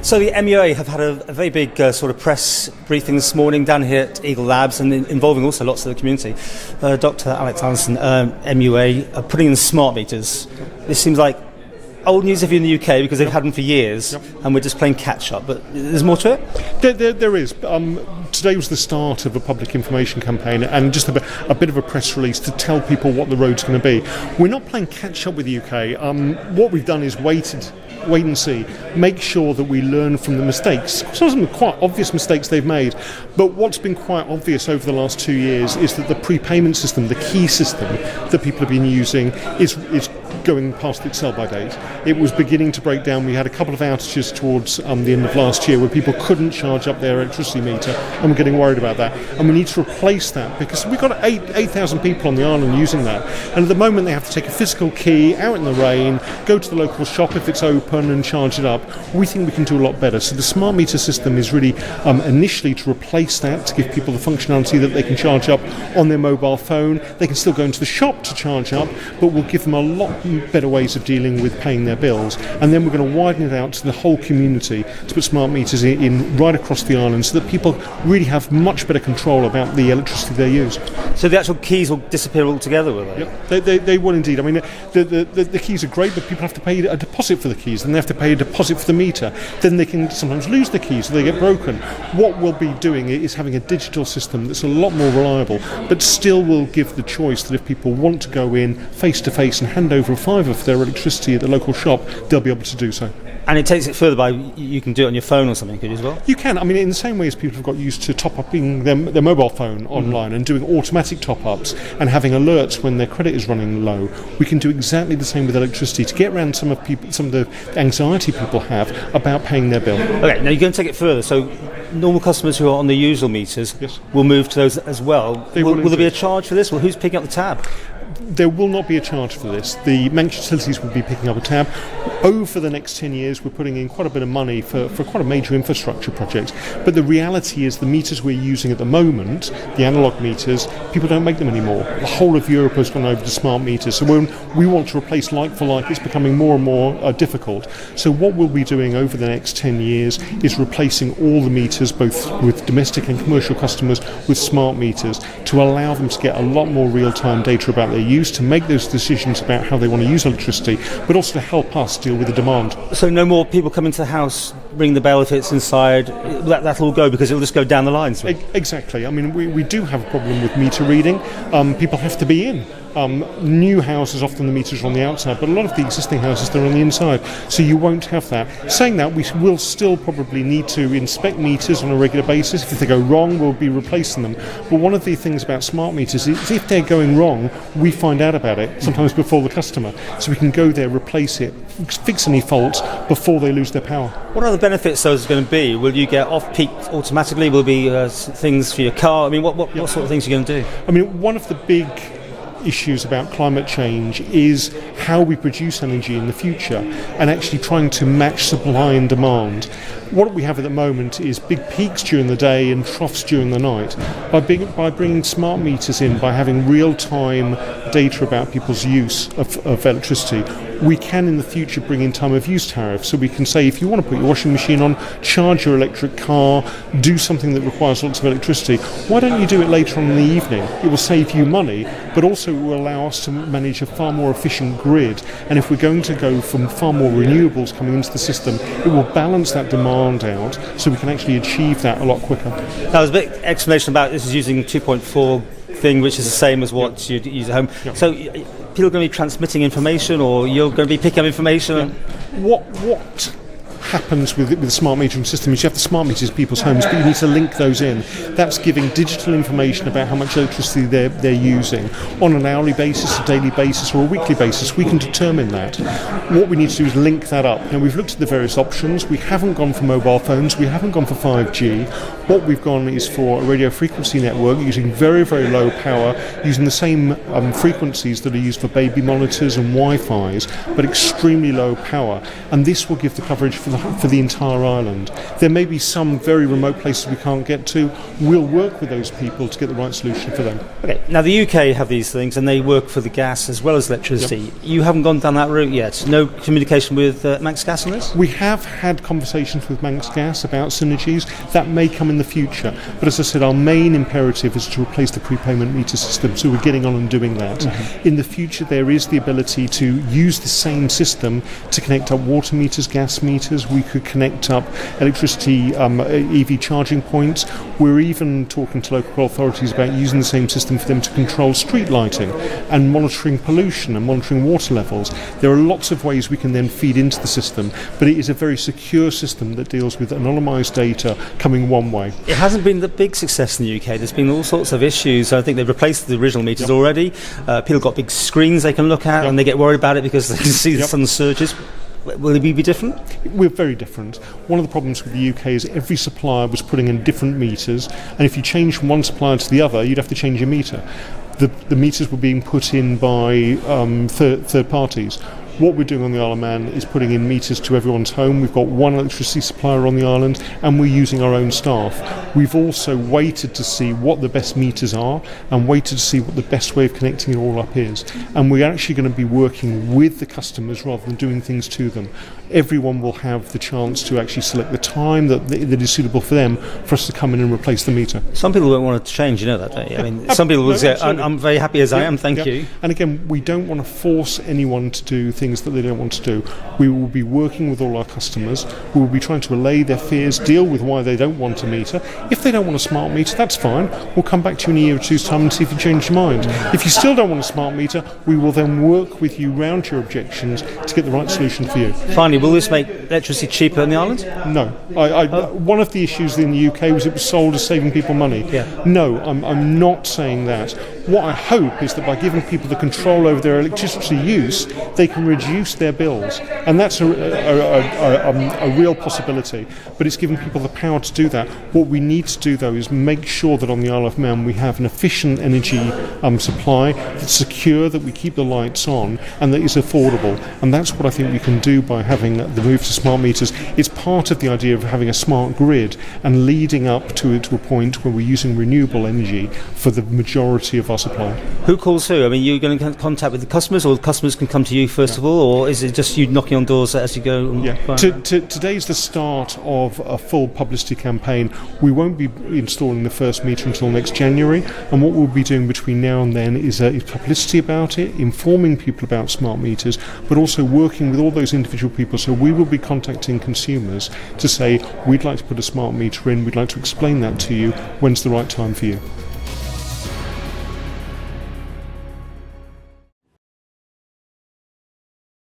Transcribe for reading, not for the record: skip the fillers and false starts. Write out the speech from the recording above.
So the MUA have had a very big sort of press briefing this morning down here at Eagle Labs, and involving also lots of the community. Dr. Allinson, MUA, are putting in smart meters. This seems like old news if you're in the UK, because they've had them for years, and we're just playing catch-up. But there's more to it? There is. Today was the start of a public information campaign and just a bit of a press release to tell people what the road's going to be. We're not playing catch-up with the UK. What we've done is wait and see, make sure that we learn from the mistakes. Some of them are quite obvious mistakes they've made, but what's been quite obvious over the last 2 years is that the prepayment system, the key system that people have been using, is going past its sell-by date. It was beginning to break down. We had a couple of outages towards the end of last year where people couldn't charge up their electricity meter, and we're getting worried about that. And we need to replace that because we've got 8,000 people on the island using that. And at the moment they have to take a physical key out in the rain, go to the local shop if it's open and charge it up. We think we can do a lot better. So the smart meter system is really initially to replace that, to give people the functionality that they can charge up on their mobile phone. They can still go into the shop to charge up, but we'll give them a lot better ways of dealing with paying their bills. And then we're going to widen it out to the whole community to put smart meters in right across the island so that people really have much better control about the electricity they use. So the actual keys will disappear altogether, will they? Yep, they will indeed. I mean, the keys are great, but people have to pay a deposit for the keys, and they have to pay a deposit for the meter. Then they can sometimes lose the keys, so they get broken. What we'll be doing is having a digital system that's a lot more reliable, but still will give the choice that if people want to go in face-to-face and hand over a fiver for their electricity at the local shop, they'll be able to do so. And it takes it further by, you can do it on your phone or something, could you as well? You can. I mean, in the same way as people have got used to top-upping their mobile phone online and doing automatic top-ups and having alerts when their credit is running low, we can do exactly the same with electricity to get around some of the anxiety people have about paying their bill. Okay, now you're going to take it further. So normal customers who are on the usual meters will move to those as well. Will there be a charge for this? Well, who's picking up the tab? There will not be a charge for this. The Manx Utilities will be picking up a tab. Over the next 10 years, we're putting in quite a bit of money for quite a major infrastructure project. But the reality is the meters we're using at the moment, the analogue meters, people don't make them anymore. The whole of Europe has gone over to smart meters. So when we want to replace like for like, it's becoming more and more difficult. So what we'll be doing over the next 10 years is replacing all the meters, both with domestic and commercial customers, with smart meters to allow them to get a lot more real-time data about their use, to make those decisions about how they want to use electricity, but also to help us deal with the demand. So no more people coming to the house, ring the bell if it's inside, that'll all go because it'll just go down the lines. Right? Exactly. I mean, we do have a problem with meter reading. People have to be in. New houses, often the meters are on the outside, but a lot of the existing houses, they're on the inside, so you won't have that. Saying that, we will still probably need to inspect meters on a regular basis. If they go wrong, we'll be replacing them. But one of the things about smart meters is if they're going wrong, we find out about it, sometimes before the customer, so we can go there, replace it, fix any faults before they lose their power. What are the benefits those are going to be? Will you get off-peak automatically? Will there be things for your car? I mean, what sort of things are you going to do? I mean, one of the big issues about climate change is how we produce energy in the future and actually trying to match supply and demand. What we have at the moment is big peaks during the day and troughs during the night. By bringing smart meters in, by having real-time data about people's use of electricity, we can in the future bring in time of use tariffs. So we can say if you want to put your washing machine on, charge your electric car, do something that requires lots of electricity, why don't you do it later on in the evening? It will save you money, but also it will allow us to manage a far more efficient grid. And if we're going to go from far more renewables coming into the system, it will balance that demand out so we can actually achieve that a lot quicker. That was a bit explanation about this is using 2.4 thing, which is the same as what you use at home. So people are going to be transmitting information, or you're going to be picking up information? What happens with the smart metering system is you have the smart meters in people's homes, but you need to link those in. That's giving digital information about how much electricity they're using on an hourly basis, a daily basis, or a weekly basis. We can determine that. What we need to do is link that up. Now, we've looked at the various options. We haven't gone for mobile phones. We haven't gone for 5G. What we've gone is for a radio frequency network using very, very low power, using the same frequencies that are used for baby monitors and Wi-Fi's, but extremely low power. And this will give the coverage for the entire island. There may be some very remote places we can't get to. We'll work with those people to get the right solution for them. Okay. Now the UK have these things, and they work for the gas as well as electricity. Yep. You haven't gone down that route yet. No communication with Manx Gas on this? We have had conversations with Manx Gas about Synergies. That may come in the future. But as I said, our main imperative is to replace the prepayment meter system, so we're getting on and doing that. Mm-hmm. In the future, there is the ability to use the same system to connect up water meters, gas meters. We could connect up electricity EV charging points. We're even talking to local authorities about using the same system for them to control street lighting and monitoring pollution and monitoring water levels. There are lots of ways we can then feed into the system, but it is a very secure system that deals with anonymised data coming one way. It hasn't been the big success in the UK. There's been all sorts of issues. I think they've replaced the original meters already. People got big screens they can look at, and they get worried about it because they can see the sun surges. Will it be different? We're very different. One of the problems with the UK is every supplier was putting in different meters, and if you change from one supplier to the other, you'd have to change your meter. The meters were being put in by third parties. What we're doing on the Isle of Man is putting in meters to everyone's home. We've got one electricity supplier on the island, and we're using our own staff. We've also waited to see what the best meters are and waited to see what the best way of connecting it all up is. And we're actually going to be working with the customers rather than doing things to them. Everyone will have the chance to actually select the time that is suitable for them for us to come in and replace the meter. Some people won't want to change, you know that, don't you? I mean, some people will say, I'm very happy as I am, thank you. And again, we don't want to force anyone to do things that they don't want to do. We will be working with all our customers. We will be trying to allay their fears, deal with why they don't want a meter. If they don't want a smart meter, that's fine. We'll come back to you in a year or two's time and see if you change your mind. If you still don't want a smart meter, we will then work with you round your objections to get the right solution for you. Finally, will this make electricity cheaper in the island? No. One of the issues in the UK was it was sold as saving people money. Yeah. No, I'm not saying that. What I hope is that by giving people the control over their electricity use, they can reduce their bills. And that's a real possibility. But it's giving people the power to do that. What we need to do, though, is make sure that on the Isle of Man we have an efficient energy supply that's secure, that we keep the lights on, and that is affordable. And that's what I think we can do by having the move to smart meters. It's part of the idea of having a smart grid and leading up to a point where we're using renewable energy for the majority of our supply. Who calls who? I mean, you're going to contact with the customers, or the customers can come to you first of all, or is it just you knocking on doors as you go? Today's the start of a full publicity campaign. We won't be installing the first meter until next January, and what we'll be doing between now and then is publicity about it, informing people about smart meters, but also working with all those individual people. So we will be contacting consumers to say, we'd like to put a smart meter in, we'd like to explain that to you, when's the right time for you.